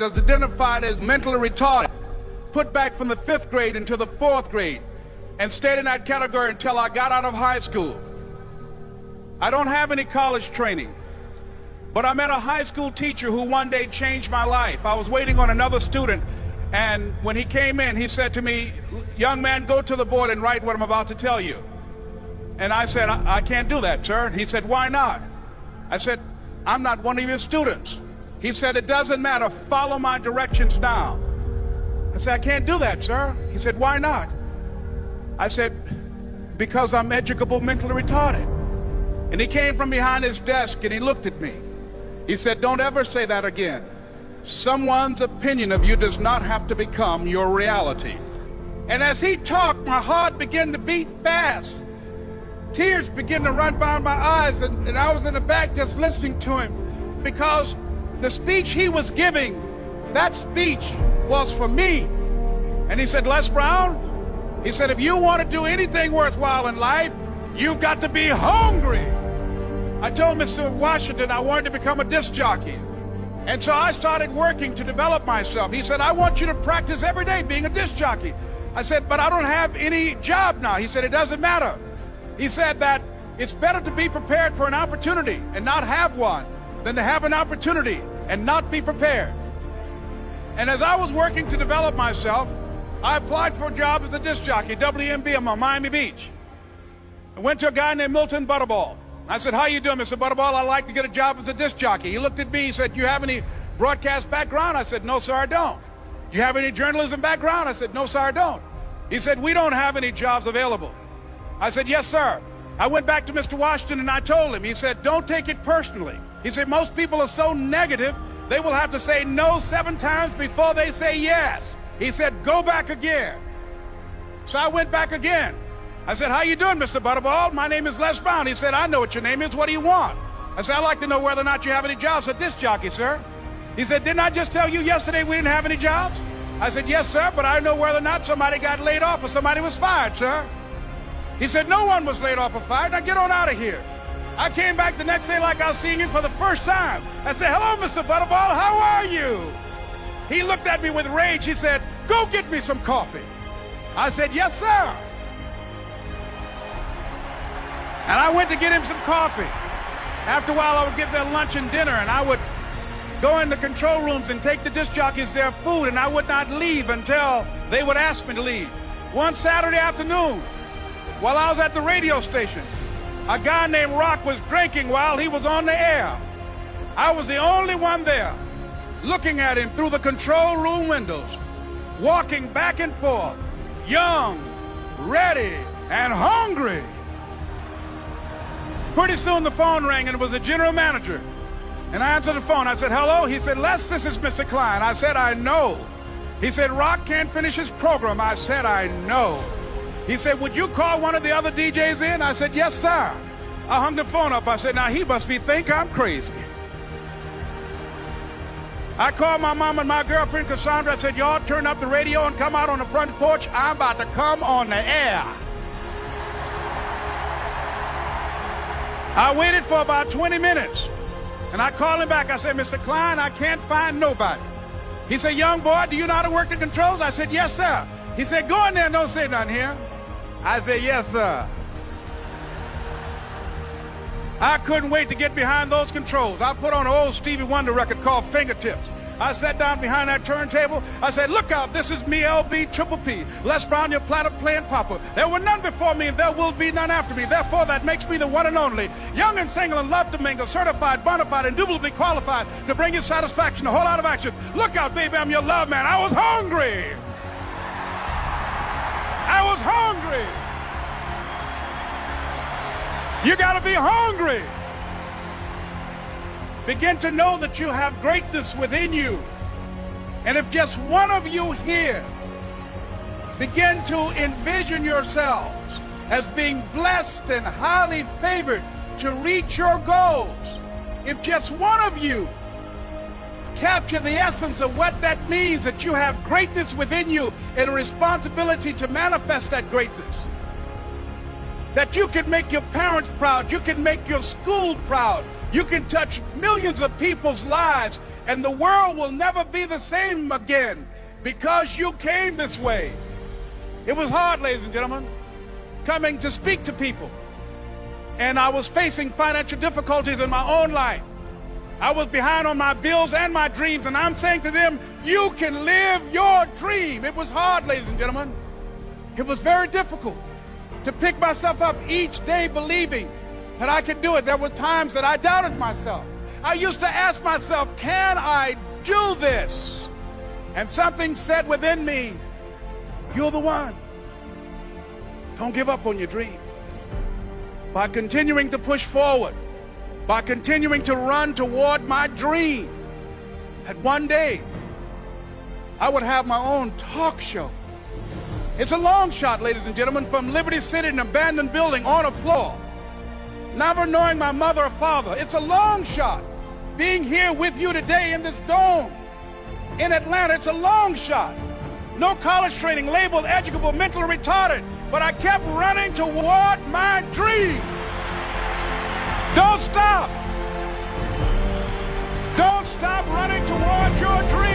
is identified as mentally retarded, put back from the 5th grade into the 4th grade, and stayed in that category until I got out of high school. I don't have any college training, but I met a high school teacher who one day changed my life. I was waiting on another student, and when he came in, he said to me, "Young man, go to the board and write what I'm about to tell you." And I said, I can't do that, sir. He said, "Why not?" I said, "I'm not one of your students." He said, "It doesn't matter. Follow my directions now." I said, "I can't do that, sir." He said, "Why not?" I said, "Because I'm educable mentally retarded." And he came from behind his desk and he looked at me. He said, "Don't ever say that again. Someone's opinion of you does not have to become your reality." And as he talked, my heart began to beat fast. Tears began to run by my eyes, and I was in the back just listening to him, because the speech he was giving, that speech was for me. And he said, "Les Brown," he said, "if you want to do anything worthwhile in life, you've got to be hungry." I told Mr. Washington I wanted to become a disc jockey. And so I started working to develop myself. He said, "I want you to practice every day being a disc jockey." I said, "But I don't have any job now." He said, "It doesn't matter." He said that it's better to be prepared for an opportunity and not have one than to have an opportunity and not be prepared. And as I was working to develop myself, I applied for a job as a disc jockey, WMB, on Miami Beach. I went to a guy named Milton Butterball. I said, "How you doing, Mr. Butterball? I'd like to get a job as a disc jockey." He looked at me, he said, "You have any broadcast background?" I said, "No, sir, I don't." "You have any journalism background?" I said, "No, sir, I don't." He said, "We don't have any jobs available." I said, "Yes, sir." I went back to Mr. Washington and I told him. He said, "Don't take it personally." He said, "Most people are so negative, they will have to say no 7 times before they say yes." He said, "Go back again." So I went back again. I said, "How you doing, Mr. Butterball? My name is Les Brown." He said, "I know what your name is. What do you want?" I said, "I'd like to know whether or not you have any jobs as a disc jockey, sir." He said, "Didn't I just tell you yesterday we didn't have any jobs?" I said, "Yes, sir, but I know whether or not somebody got laid off or somebody was fired, sir." He said, "No one was laid off or fired. Now get on out of here." I came back the next day like I was seeing him for the first time. I said, "Hello, Mr. Butterball, how are you?" He looked at me with rage. He said, "Go get me some coffee." I said, "Yes, sir." And I went to get him some coffee. After a while, I would get their lunch and dinner, and I would go in the control rooms and take the disc jockeys their food, and I would not leave until they would ask me to leave. One Saturday afternoon, while I was at the radio station, a guy named Rock was drinking while he was on the air. I was the only one there, looking at him through the control room windows, walking back and forth, young, ready, and hungry. Pretty soon the phone rang, and it was the general manager. And I answered the phone. I said, "Hello?" He said, "Les, this is Mr. Klein." I said, "I know." He said, "Rock can't finish his program." I said, "I know." He said, "Would you call one of the other DJs in?" I said, "Yes, sir." I hung the phone up. I said, "Now he must think I'm crazy." I called my mom and my girlfriend, Cassandra. I said, "Y'all turn up the radio and come out on the front porch. I'm about to come on the air." I waited for about 20 minutes, and I called him back. I said, "Mr. Klein, I can't find nobody." He said, "Young boy, do you know how to work the controls?" I said, "Yes, sir." He said, "Go in there and don't say nothing here." I said, "Yes, sir." I couldn't wait to get behind those controls. I put on an old Stevie Wonder record called Fingertips. I sat down behind that turntable. I said, "Look out, this is me, LB Triple P, Les Brown, your platter playing papa. There were none before me, and there will be none after me. Therefore, that makes me the one and only. Young and single and love to mingle, certified, bona fide, indubitably qualified to bring you satisfaction, a whole lot of action. Look out, baby, I'm your love man." I was hungry. I was hungry. You got to be hungry. Begin to know that you have greatness within you. And if just one of you here begin to envision yourselves as being blessed and highly favored to reach your goals, if just one of you capture the essence of what that means, that you have greatness within you and a responsibility to manifest that greatness, that you can make your parents proud, you can make your school proud, you can touch millions of people's lives And the world will never be the same again because you came this way. It was hard, ladies and gentlemen, coming to speak to people. And I was facing financial difficulties in my own life. I was behind on my bills and my dreams, and I'm saying to them, you can live your dream. It was hard, ladies and gentlemen. It was very difficult to pick myself up each day believing that I could do it. There were times that I doubted myself. I used to ask myself, can I do this? And something said within me, you're the one. Don't give up on your dream. By continuing to push forward, by continuing to run toward my dream, that one day I would have my own talk show. It's a long shot, ladies and gentlemen, from Liberty City, an abandoned building on a floor, never knowing my mother or father. It's a long shot. Being here with you today in this dome in Atlanta, it's a long shot. No college training, labeled educable, mentally retarded, but I kept running toward my dream. Don't stop. Don't stop running toward your dream.